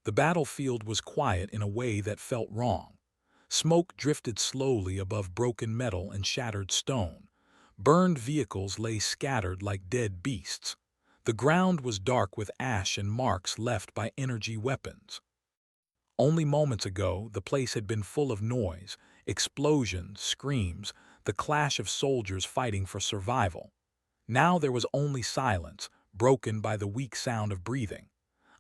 The battlefield was quiet in a way that felt wrong. Smoke drifted slowly above broken metal and shattered stone. Burned vehicles lay scattered like dead beasts. The ground was dark with ash and marks left by energy weapons. Only moments ago, the place had been full of noise, explosions, screams, the clash of soldiers fighting for survival. Now there was only silence, broken by the weak sound of breathing.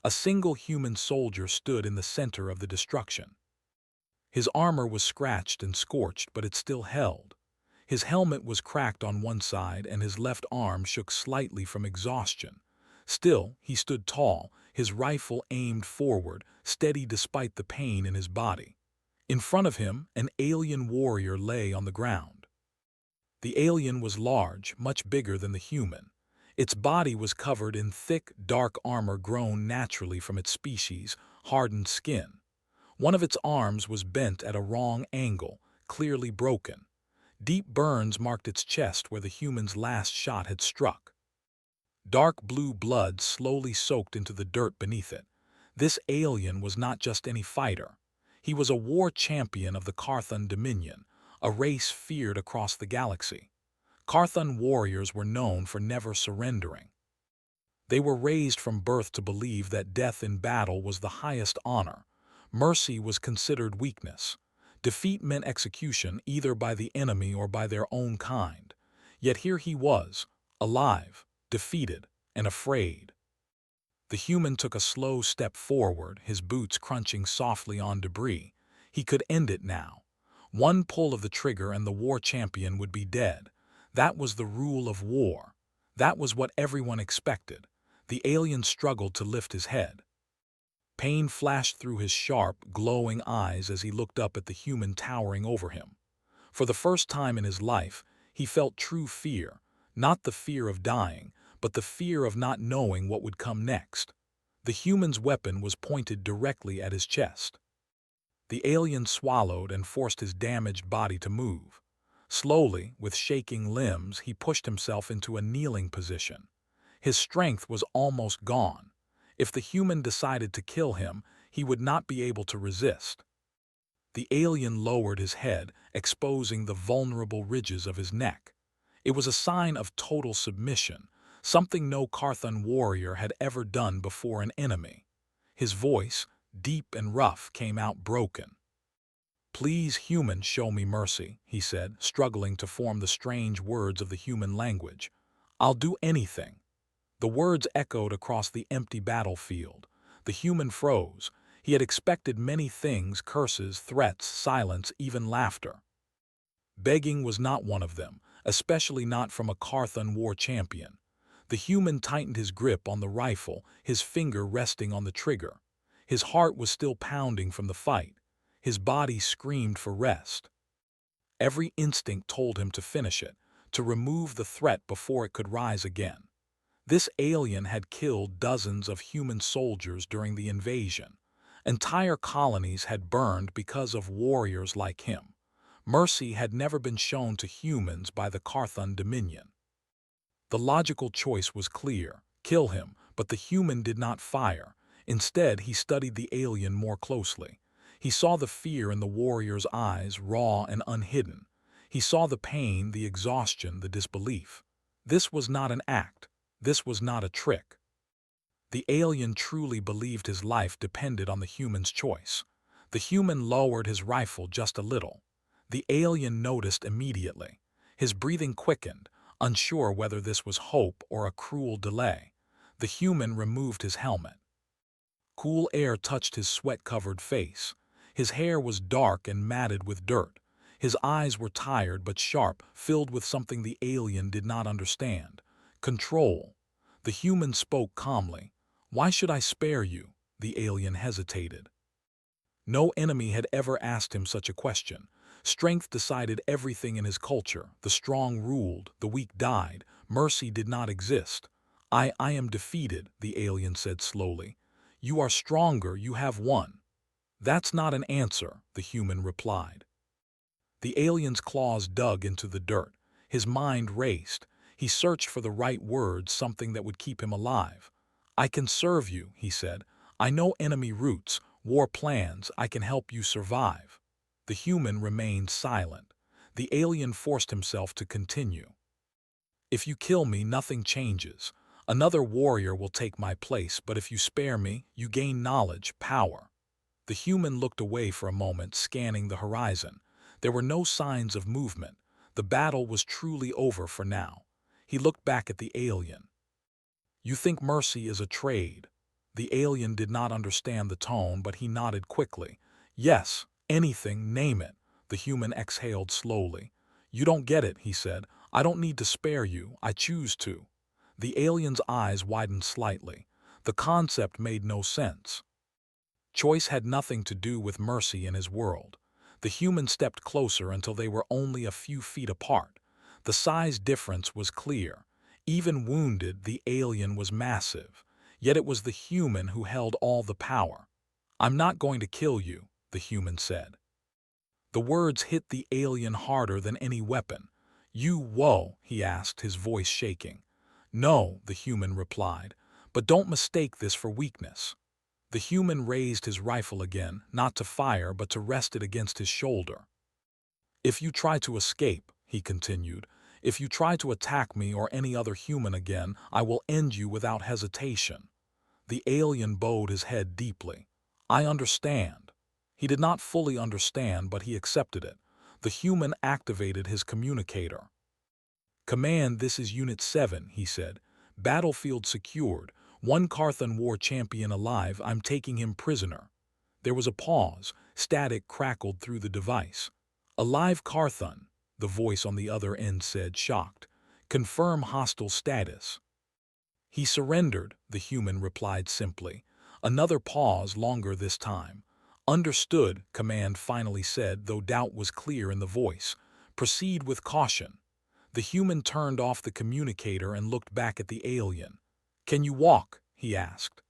A single human soldier stood in the center of the destruction. His armor was scratched and scorched, but it still held. His helmet was cracked on one side, and his left arm shook slightly from exhaustion. Still, he stood tall, his rifle aimed forward, steady despite the pain in his body. In front of him, an alien warrior lay on the ground. The alien was large, much bigger than the human. Its body was covered in thick, dark armor grown naturally from its species, hardened skin. One of its arms was bent at a wrong angle, clearly broken. Deep burns marked its chest where the human's last shot had struck. Dark blue blood slowly soaked into the dirt beneath it. This alien was not just any fighter. He was a war champion of the Carthon Dominion, a race feared across the galaxy. Carthon warriors were known for never surrendering. They were raised from birth to believe that death in battle was the highest honor. Mercy was considered weakness. Defeat meant execution either by the enemy or by their own kind. Yet here he was, alive, defeated, and afraid. The human took a slow step forward, his boots crunching softly on debris. He could end it now. One pull of the trigger and the war champion would be dead. That was the rule of war. That was what everyone expected. The alien struggled to lift his head. Pain flashed through his sharp, glowing eyes as he looked up at the human towering over him. For the first time in his life, he felt true fear, not the fear of dying, but the fear of not knowing what would come next. The human's weapon was pointed directly at his chest. The alien swallowed and forced his damaged body to move. Slowly, with shaking limbs, he pushed himself into a kneeling position. His strength was almost gone. If the human decided to kill him, he would not be able to resist. The alien lowered his head, exposing the vulnerable ridges of his neck. It was a sign of total submission, something no Carthon warrior had ever done before an enemy. His voice, deep and rough, came out broken. "Please, human, show me mercy," he said, struggling to form the strange words of the human language. "I'll do anything." The words echoed across the empty battlefield. The human froze. He had expected many things: curses, threats, silence, even laughter. Begging was not one of them, especially not from a Carthon war champion. The human tightened his grip on the rifle, his finger resting on the trigger. His heart was still pounding from the fight. His body screamed for rest. Every instinct told him to finish it, to remove the threat before it could rise again. This alien had killed dozens of human soldiers during the invasion. Entire colonies had burned because of warriors like him. Mercy had never been shown to humans by the Carthon Dominion. The logical choice was clear: kill him, but the human did not fire. Instead, he studied the alien more closely. He saw the fear in the warrior's eyes, raw and unhidden. He saw the pain, the exhaustion, the disbelief. This was not an act. This was not a trick. The alien truly believed his life depended on the human's choice. The human lowered his rifle just a little. The alien noticed immediately. His breathing quickened, unsure whether this was hope or a cruel delay. The human removed his helmet. Cool air touched his sweat-covered face. His hair was dark and matted with dirt. His eyes were tired but sharp, filled with something the alien did not understand. Control. The human spoke calmly. "Why should I spare you?" The alien hesitated. No enemy had ever asked him such a question. Strength decided everything in his culture. The strong ruled, the weak died. Mercy did not exist. I am defeated," the alien said slowly. "You are stronger, you have won." "That's not an answer," the human replied. The alien's claws dug into the dirt. His mind raced. He searched for the right words, something that would keep him alive. "I can serve you," he said. I know enemy routes, war plans, I can help you survive. The human remained silent. The alien forced himself to continue. If you kill me, nothing changes. Another warrior will take my place, but if you spare me, you gain knowledge, power. The human looked away for a moment, scanning the horizon. There were no signs of movement. The battle was truly over for now. He looked back at the alien. You think mercy is a trade? The alien did not understand the tone, but he nodded quickly. Yes, anything, name it. The human exhaled slowly. You don't get it, he said. I don't need to spare you, I choose to. The alien's eyes widened slightly. The concept made no sense. Choice had nothing to do with mercy in his world. The human stepped closer until they were only a few feet apart. The size difference was clear. Even wounded, the alien was massive. Yet it was the human who held all the power. I'm not going to kill you, the human said. The words hit the alien harder than any weapon. You whoa, he asked, his voice shaking. No, the human replied, but don't mistake this for weakness. The human raised his rifle again, not to fire but to rest it against his shoulder. If you try to escape, he continued, if you try to attack me or any other human again, I will end you without hesitation. The alien bowed his head deeply. I understand. He did not fully understand, but he accepted it. The human activated his communicator. Command, this is Unit 7, he said. Battlefield secured. One Carthan war champion alive, I'm taking him prisoner. There was a pause. Static crackled through the device. A live Carthan, the voice on the other end said, shocked. Confirm hostile status. He surrendered, the human replied simply. Another pause, longer this time. Understood, command finally said, though doubt was clear in the voice. Proceed with caution. The human turned off the communicator and looked back at the alien. Can you walk? He asked.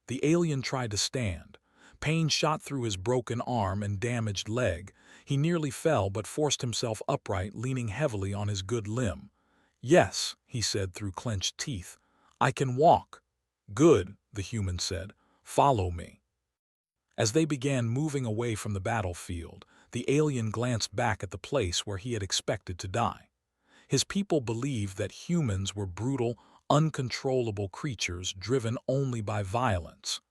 The alien tried to stand. Pain shot through his broken arm and damaged leg. He nearly fell but forced himself upright, leaning heavily on his good limb. Yes, he said through clenched teeth. I can walk. Good, the human said. Follow me. As they began moving away from the battlefield, the alien glanced back at the place where he had expected to die. His people believed that humans were brutal, uncontrollable creatures driven only by violence.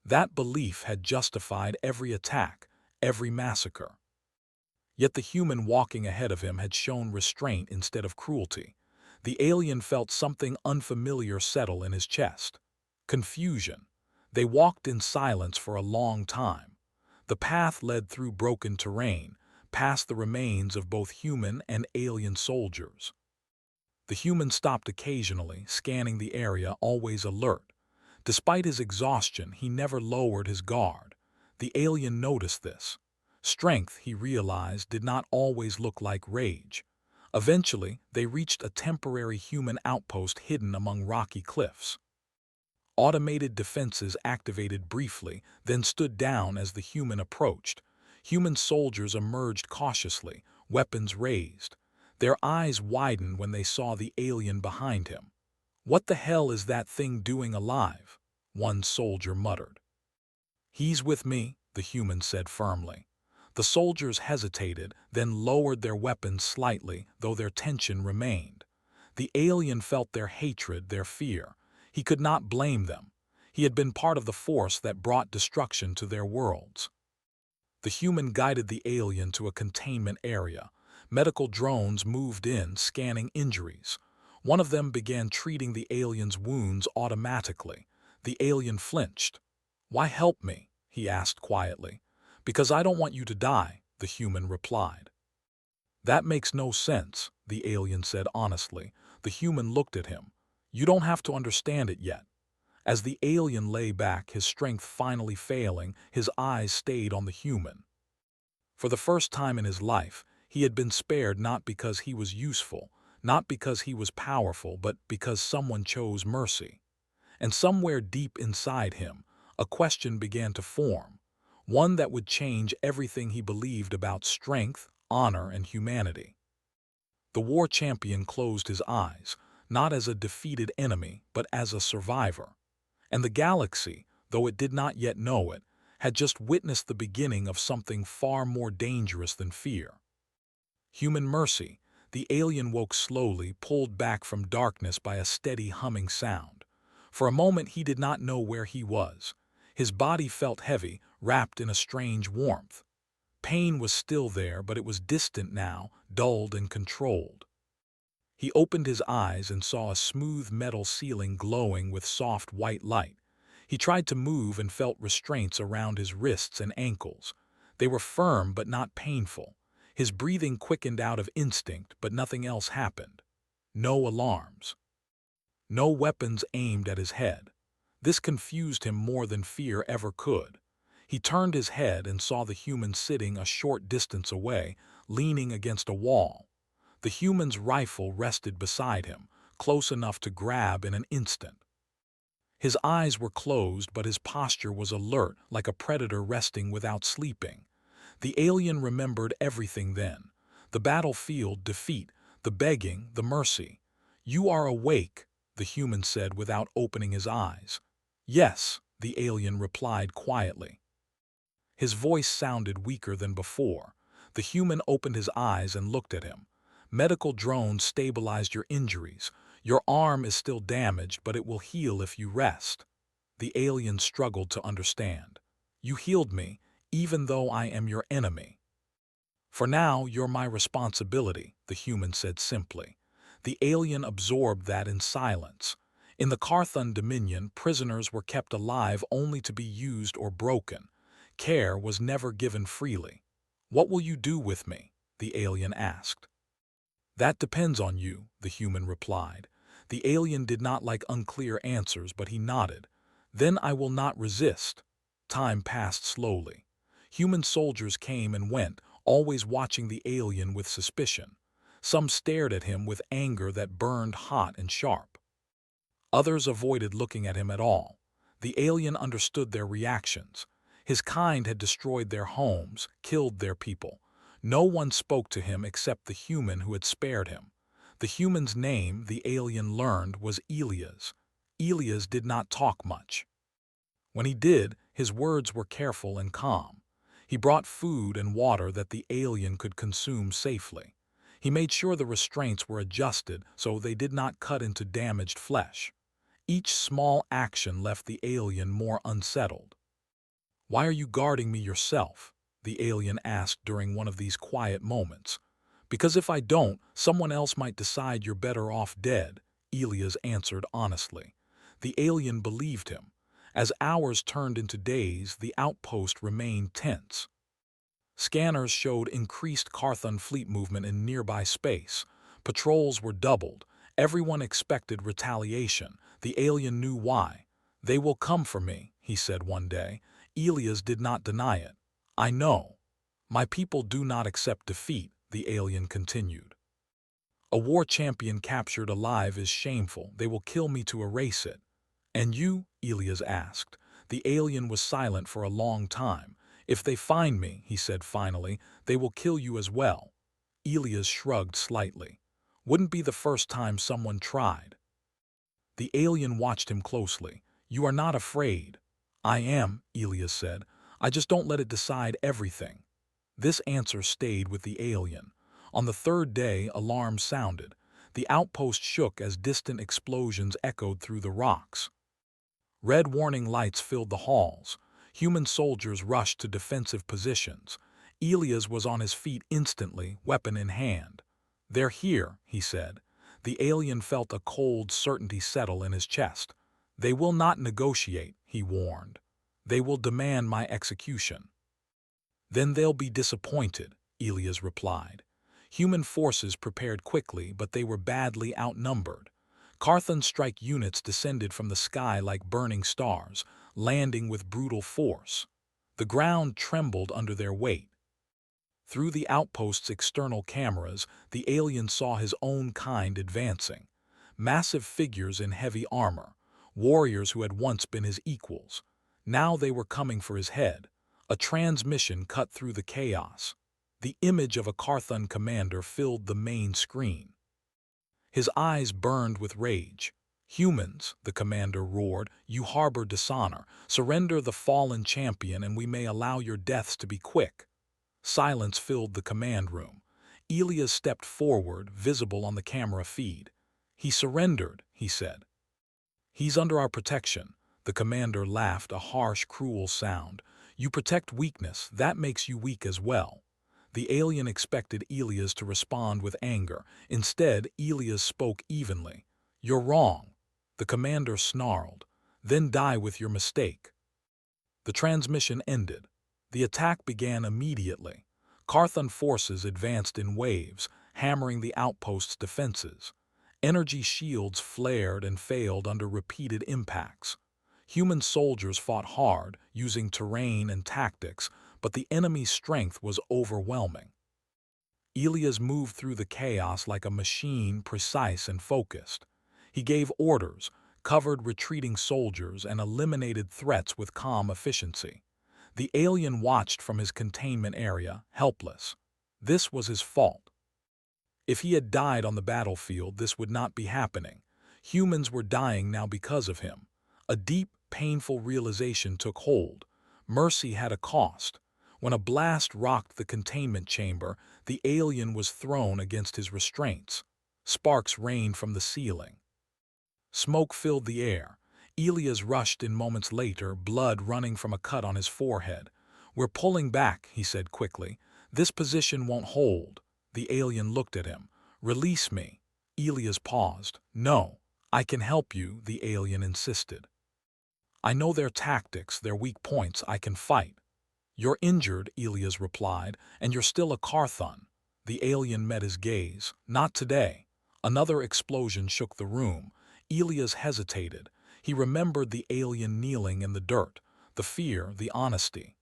That belief had justified every attack, every massacre. Yet the human walking ahead of him had shown restraint instead of cruelty. The alien felt something unfamiliar settle in his chest. Confusion. They walked in silence for a long time. The path led through broken terrain, past the remains of both human and alien soldiers. The human stopped occasionally, scanning the area, always alert. Despite his exhaustion, he never lowered his guard. The alien noticed this. Strength, he realized, did not always look like rage. Eventually, they reached a temporary human outpost hidden among rocky cliffs. Automated defenses activated briefly, then stood down as the human approached. Human soldiers emerged cautiously, weapons raised. Their eyes widened when they saw the alien behind him. What the hell is that thing doing alive? One soldier muttered. He's with me, the human said firmly. The soldiers hesitated, then lowered their weapons slightly, though their tension remained. The alien felt their hatred, their fear. He could not blame them. He had been part of the force that brought destruction to their worlds. The human guided the alien to a containment area. Medical drones moved in, scanning injuries. One of them began treating the alien's wounds automatically. The alien flinched. Why help me? He asked quietly. Because I don't want you to die, the human replied. That makes no sense, the alien said honestly. The human looked at him. You don't have to understand it yet. As the alien lay back, his strength finally failing, his eyes stayed on the human. For the first time in his life, he had been spared not because he was useful, not because he was powerful, but because someone chose mercy. And somewhere deep inside him, a question began to form, one that would change everything he believed about strength, honor, and humanity. The war champion closed his eyes, not as a defeated enemy, but as a survivor. And the galaxy, though it did not yet know it, had just witnessed the beginning of something far more dangerous than fear. Human mercy. The alien woke slowly, pulled back from darkness by a steady humming sound. For a moment he did not know where he was. His body felt heavy, wrapped in a strange warmth. Pain was still there, but it was distant now, dulled and controlled. He opened his eyes and saw a smooth metal ceiling glowing with soft white light. He tried to move and felt restraints around his wrists and ankles. They were firm but not painful. His breathing quickened out of instinct, but nothing else happened. No alarms. No weapons aimed at his head. This confused him more than fear ever could. He turned his head and saw the human sitting a short distance away, leaning against a wall. The human's rifle rested beside him, close enough to grab in an instant. His eyes were closed, but his posture was alert, like a predator resting without sleeping. The alien remembered everything then. The battlefield, defeat, the begging, the mercy. "You are awake," the human said without opening his eyes. "Yes," the alien replied quietly. His voice sounded weaker than before. The human opened his eyes and looked at him. "Medical drones stabilized your injuries. Your arm is still damaged, but it will heal if you rest." The alien struggled to understand. "You healed me, even though I am your enemy." "For now, you're my responsibility," the human said simply. The alien absorbed that in silence. In the Carthon Dominion, prisoners were kept alive only to be used or broken. Care was never given freely. "What will you do with me?" the alien asked. "That depends on you," the human replied. The alien did not like unclear answers, but he nodded. "Then I will not resist." Time passed slowly. Human soldiers came and went, always watching the alien with suspicion. Some stared at him with anger that burned hot and sharp. Others avoided looking at him at all. The alien understood their reactions. His kind had destroyed their homes, killed their people. No one spoke to him except the human who had spared him. The human's name, the alien learned, was Elias. Elias did not talk much. When he did, his words were careful and calm. He brought food and water that the alien could consume safely. He made sure the restraints were adjusted so they did not cut into damaged flesh. Each small action left the alien more unsettled. "Why are you guarding me yourself?" the alien asked during one of these quiet moments. "Because if I don't, someone else might decide you're better off dead," Elias answered honestly. The alien believed him. As hours turned into days, the outpost remained tense. Scanners showed increased Carthon fleet movement in nearby space. Patrols were doubled. Everyone expected retaliation. The alien knew why. "They will come for me," he said one day. Elias did not deny it. "I know. My people do not accept defeat," the alien continued. "A war champion captured alive is shameful. They will kill me to erase it." "And you?" Elias asked. The alien was silent for a long time. "If they find me," he said finally, "they will kill you as well." Elias shrugged slightly. "Wouldn't be the first time someone tried." The alien watched him closely. "You are not afraid." "I am," Elias said. "I just don't let it decide everything." This answer stayed with the alien. On the third day, alarms sounded. The outpost shook as distant explosions echoed through the rocks. Red warning lights filled the halls. Human soldiers rushed to defensive positions. Elias was on his feet instantly, weapon in hand. "They're here," he said. The alien felt a cold certainty settle in his chest. "They will not negotiate," he warned. "They will demand my execution." "Then they'll be disappointed," Elias replied. Human forces prepared quickly, but they were badly outnumbered. Carthon strike units descended from the sky like burning stars, landing with brutal force. The ground trembled under their weight. Through the outpost's external cameras, the alien saw his own kind advancing. Massive figures in heavy armor, warriors who had once been his equals. Now they were coming for his head. A transmission cut through the chaos. The image of a Carthon commander filled the main screen. His eyes burned with rage. "Humans," the commander roared, "you harbor dishonor. Surrender the fallen champion and we may allow your deaths to be quick." Silence filled the command room. Elias stepped forward, visible on the camera feed. "He surrendered," he said. "He's under our protection." The commander laughed, a harsh, cruel sound. "You protect weakness, that makes you weak as well." The alien expected Elias to respond with anger. Instead, Elias spoke evenly. "You're wrong." The commander snarled. "Then die with your mistake." The transmission ended. The attack began immediately. Carthon forces advanced in waves, hammering the outpost's defenses. Energy shields flared and failed under repeated impacts. Human soldiers fought hard, using terrain and tactics, but the enemy's strength was overwhelming. Elias moved through the chaos like a machine, precise and focused. He gave orders, covered retreating soldiers, and eliminated threats with calm efficiency. The alien watched from his containment area, helpless. This was his fault. If he had died on the battlefield, this would not be happening. Humans were dying now because of him. A deep, painful realization took hold. Mercy had a cost. When a blast rocked the containment chamber, the alien was thrown against his restraints. Sparks rained from the ceiling. Smoke filled the air. Elias rushed in moments later, blood running from a cut on his forehead. "We're pulling back," he said quickly. "This position won't hold." The alien looked at him. "Release me." Elias paused. "No, I can help you," the alien insisted. "I know their tactics, their weak points. I can fight." "You're injured," Elias replied, "and you're still a Carthon." The alien met his gaze. "Not today." Another explosion shook the room. Elias hesitated. He remembered the alien kneeling in the dirt, the fear, the honesty.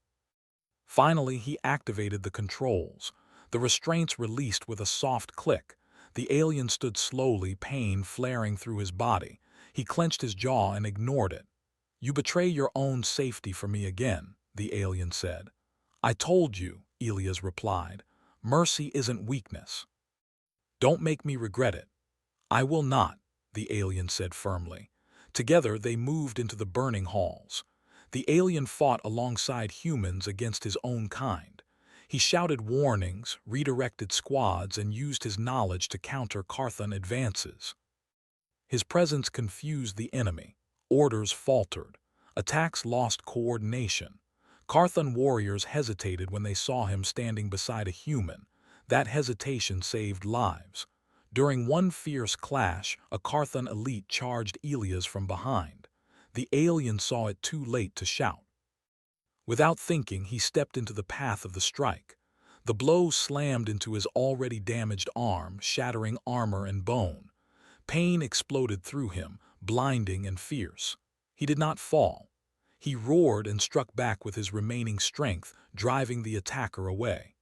Finally, he activated the controls. The restraints released with a soft click. The alien stood slowly, pain flaring through his body. He clenched his jaw and ignored it. "You betray your own safety for me again," the alien said. "I told you," Elias replied. "Mercy isn't weakness." "Don't make me regret it." "I will not," the alien said firmly. Together they moved into the burning halls. The alien fought alongside humans against his own kind. He shouted warnings, redirected squads, and used his knowledge to counter Carthon advances. His presence confused the enemy. Orders faltered. Attacks lost coordination. Carthon warriors hesitated when they saw him standing beside a human. That hesitation saved lives. During one fierce clash, a Carthon elite charged Elias from behind. The alien saw it too late to shout. Without thinking, he stepped into the path of the strike. The blow slammed into his already damaged arm, shattering armor and bone. Pain exploded through him, blinding and fierce. He did not fall. He roared and struck back with his remaining strength, driving the attacker away.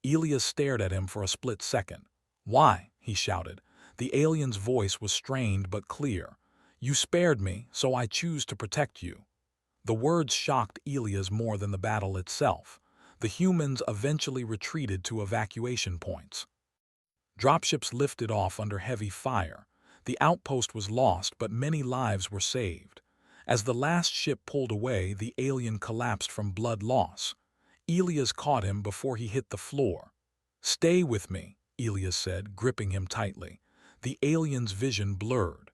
Elias stared at him for a split second. "Why?" he shouted. The alien's voice was strained but clear. "You spared me, so I choose to protect you." The words shocked Elias more than the battle itself. The humans eventually retreated to evacuation points. Dropships lifted off under heavy fire. The outpost was lost, but many lives were saved. As the last ship pulled away, the alien collapsed from blood loss. Elias caught him before he hit the floor. "Stay with me," Elias said, gripping him tightly. The alien's vision blurred.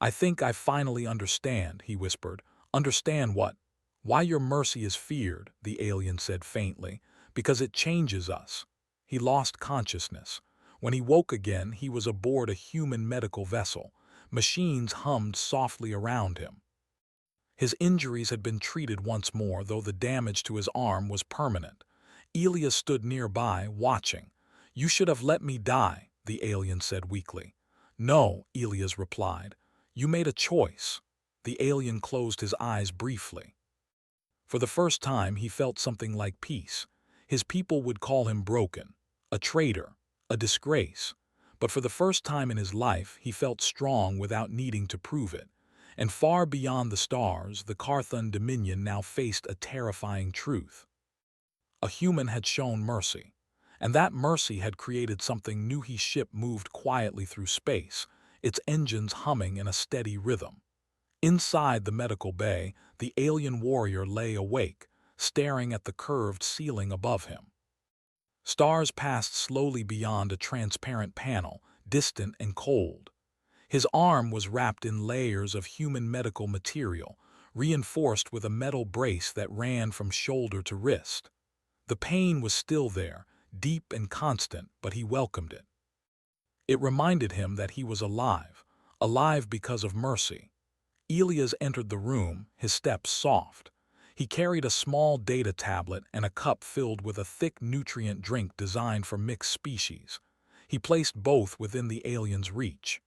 "I think I finally understand," he whispered. "Understand what?" "Why your mercy is feared," the alien said faintly. "Because it changes us." He lost consciousness. When he woke again, he was aboard a human medical vessel. Machines hummed softly around him. His injuries had been treated once more, though the damage to his arm was permanent. Elias stood nearby, watching. "You should have let me die," the alien said weakly. "No," Elias replied. "You made a choice." The alien closed his eyes briefly. For the first time, he felt something like peace. His people would call him broken, a traitor, a disgrace. But for the first time in his life, he felt strong without needing to prove it. And far beyond the stars, the Carthon Dominion now faced a terrifying truth. A human had shown mercy, and that mercy had created something new. His ship moved quietly through space, its engines humming in a steady rhythm. Inside the medical bay, the alien warrior lay awake, staring at the curved ceiling above him. Stars passed slowly beyond a transparent panel, distant and cold. His arm was wrapped in layers of human medical material, reinforced with a metal brace that ran from shoulder to wrist. The pain was still there, deep and constant, but he welcomed it. It reminded him that he was alive, alive because of mercy. Elias entered the room, his steps soft. He carried a small data tablet and a cup filled with a thick nutrient drink designed for mixed species. He placed both within the alien's reach.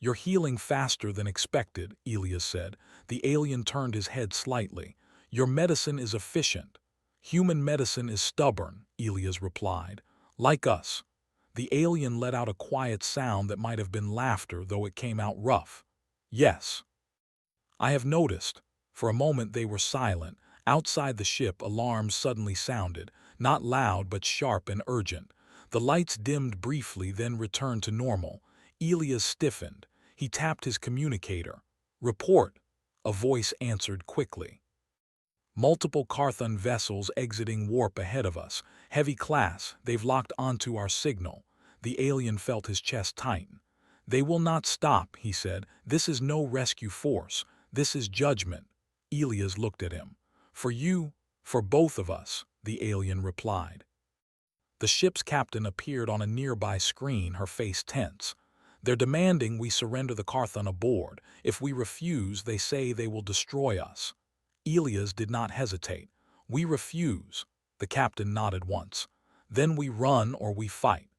"You're healing faster than expected," Elias said. The alien turned his head slightly. "Your medicine is efficient." "Human medicine is stubborn," Elias replied. "Like us." The alien let out a quiet sound that might have been laughter, though it came out rough. "Yes. I have noticed." For a moment they were silent. Outside the ship, alarms suddenly sounded, not loud but sharp and urgent. The lights dimmed briefly, then returned to normal. Elias stiffened. He tapped his communicator. "Report," a voice answered quickly. "Multiple Carthon vessels exiting warp ahead of us. Heavy class, they've locked onto our signal." The alien felt his chest tighten. "They will not stop," he said. "This is no rescue force. This is judgment." Elias looked at him. "For you, for both of us," the alien replied. The ship's captain appeared on a nearby screen, her face tense. "They're demanding we surrender the Carthon aboard. If we refuse, they say they will destroy us." Elias did not hesitate. "We refuse." The captain nodded once. "Then we run or we fight."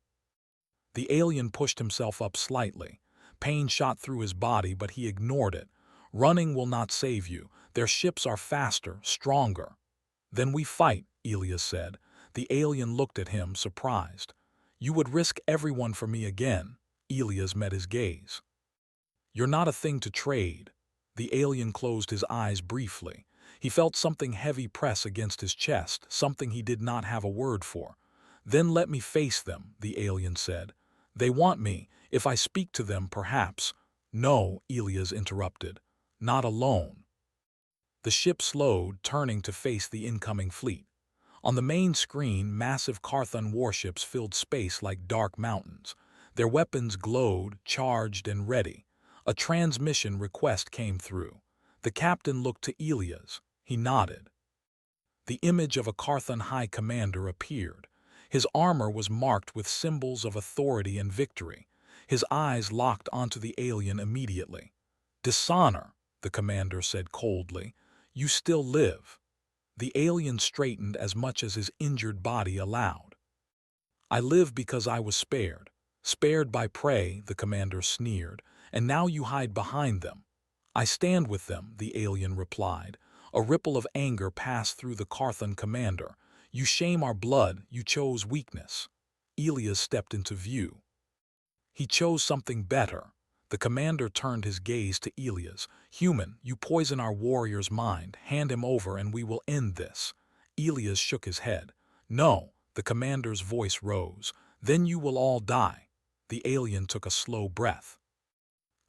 The alien pushed himself up slightly. Pain shot through his body, but he ignored it. "Running will not save you. Their ships are faster, stronger." "Then we fight," Elias said. The alien looked at him, surprised. "You would risk everyone for me again?" Elias met his gaze. "You're not a thing to trade." The alien closed his eyes briefly. He felt something heavy press against his chest, something he did not have a word for. "Then let me face them," the alien said. "They want me. If I speak to them, perhaps—" "No," Elias interrupted. "Not alone." The ship slowed, turning to face the incoming fleet. On the main screen, massive Carthon warships filled space like dark mountains. Their weapons glowed, charged and ready. A transmission request came through. The captain looked to Elias. He nodded. The image of a Carthon high commander appeared. His armor was marked with symbols of authority and victory. His eyes locked onto the alien immediately. "Dishonor," the commander said coldly. "You still live." The alien straightened as much as his injured body allowed. "I live because I was spared." "Spared by prey," the commander sneered, "and now you hide behind them." "I stand with them," the alien replied. A ripple of anger passed through the Carthon commander. "You shame our blood, you chose weakness." Elias stepped into view. "He chose something better." The commander turned his gaze to Elias. "Human, you poison our warrior's mind. Hand him over and we will end this." Elias shook his head. "No." The commander's voice rose. "Then you will all die." The alien took a slow breath.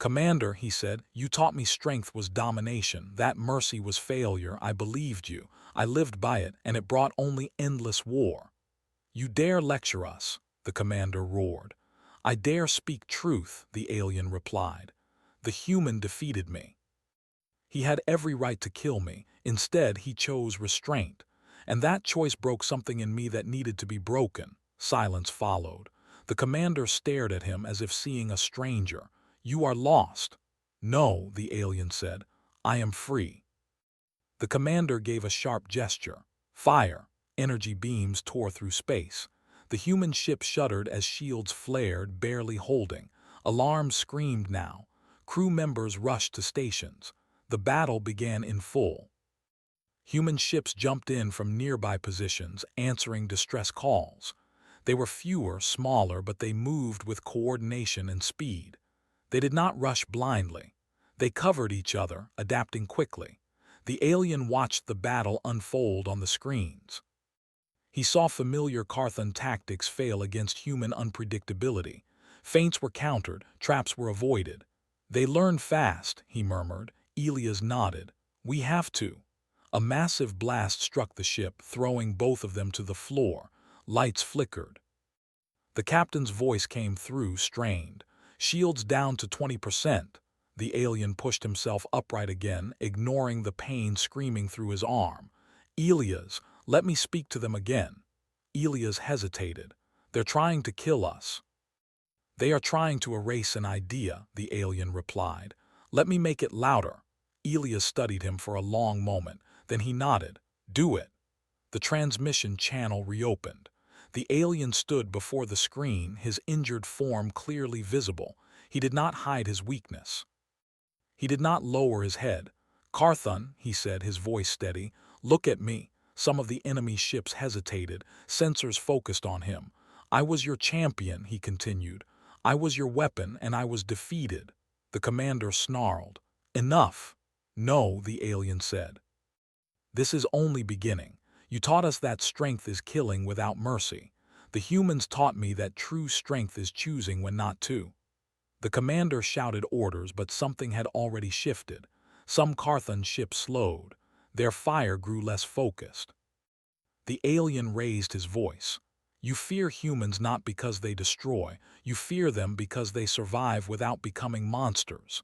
"Commander," he said, "you taught me strength was domination, that mercy was failure. I believed you. I lived by it, and it brought only endless war." "You dare lecture us?" the commander roared. "I dare speak truth," the alien replied. "The human defeated me. He had every right to kill me. Instead, he chose restraint. And that choice broke something in me that needed to be broken." Silence followed. The commander stared at him as if seeing a stranger. "You are lost." "No," the alien said. "I am free." The commander gave a sharp gesture. Fire. Energy beams tore through space. The human ship shuddered as shields flared, barely holding. Alarms screamed now. Crew members rushed to stations. The battle began in full. Human ships jumped in from nearby positions, answering distress calls. They were fewer, smaller, but they moved with coordination and speed. They did not rush blindly. They covered each other, adapting quickly. The alien watched the battle unfold on the screens. He saw familiar Carthon tactics fail against human unpredictability. Feints were countered, traps were avoided. They learn fast, he murmured. Elias nodded. We have to. A massive blast struck the ship, throwing both of them to the floor. Lights flickered. The captain's voice came through, strained. Shields down to 20%. The alien pushed himself upright again, ignoring the pain screaming through his arm. Elias, let me speak to them again. Elias hesitated. They're trying to kill us. They are trying to erase an idea, the alien replied. Let me make it louder. Elias studied him for a long moment. Then he nodded. Do it. The transmission channel reopened. The alien stood before the screen, his injured form clearly visible. He did not hide his weakness. He did not lower his head. Carthon, he said, his voice steady, look at me. Some of the enemy ships hesitated, sensors focused on him. I was your champion, he continued. I was your weapon, and I was defeated. The commander snarled. Enough. No, the alien said. This is only beginning. You taught us that strength is killing without mercy. The humans taught me that true strength is choosing when not to. The commander shouted orders, but something had already shifted. Some Carthon ships slowed. Their fire grew less focused. The alien raised his voice. You fear humans not because they destroy. You fear them because they survive without becoming monsters.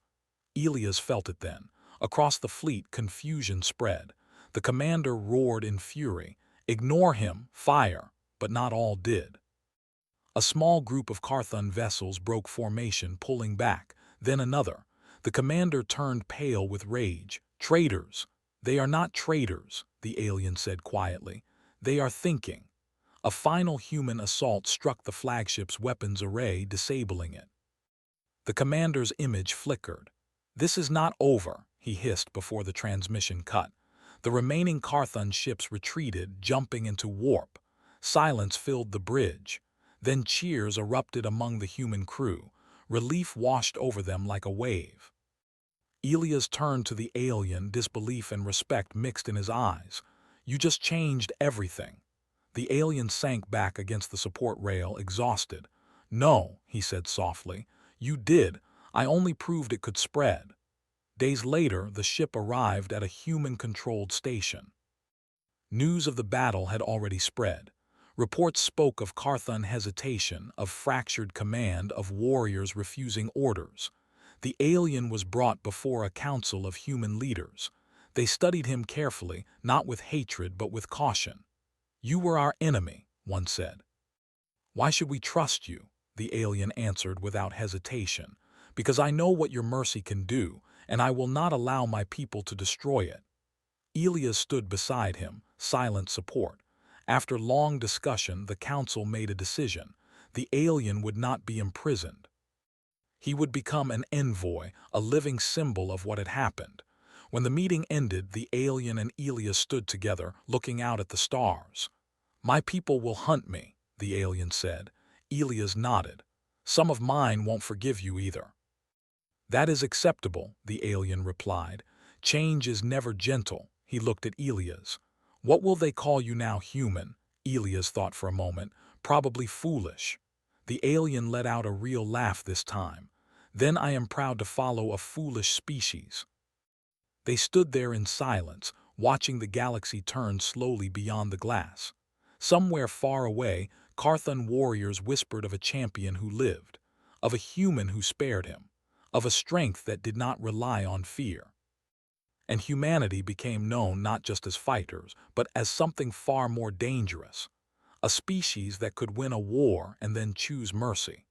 Elias felt it then. Across the fleet, confusion spread. The commander roared in fury. Ignore him, fire, but not all did. A small group of Carthon vessels broke formation, pulling back, then another. The commander turned pale with rage. Traitors! They are not traitors, the alien said quietly. They are thinking. A final human assault struck the flagship's weapons array, disabling it. The commander's image flickered. This is not over, he hissed before the transmission cut. The remaining Carthon ships retreated, jumping into warp. Silence filled the bridge. Then cheers erupted among the human crew. Relief washed over them like a wave. Elias turned to the alien, disbelief and respect mixed in his eyes. You just changed everything. The alien sank back against the support rail, exhausted. No, he said softly. You did. I only proved it could spread. Days later, the ship arrived at a human-controlled station. News of the battle had already spread. Reports spoke of Carthon hesitation, of fractured command, of warriors refusing orders. The alien was brought before a council of human leaders. They studied him carefully, not with hatred but with caution. You were our enemy, one said. Why should we trust you? The alien answered without hesitation. Because I know what your mercy can do, and I will not allow my people to destroy it. Elias stood beside him, silent support. After long discussion, the council made a decision. The alien would not be imprisoned. He would become an envoy, a living symbol of what had happened. When the meeting ended, the alien and Elias stood together, looking out at the stars. My people will hunt me, the alien said. Elias nodded. Some of mine won't forgive you either. That is acceptable, the alien replied. Change is never gentle. He looked at Elias. What will they call you now, human? Elias thought for a moment. Probably foolish. The alien let out a real laugh this time. Then I am proud to follow a foolish species. They stood there in silence, watching the galaxy turn slowly beyond the glass. Somewhere far away, Carthon warriors whispered of a champion who lived, of a human who spared him, of a strength that did not rely on fear. And humanity became known not just as fighters, but as something far more dangerous, a species that could win a war and then choose mercy.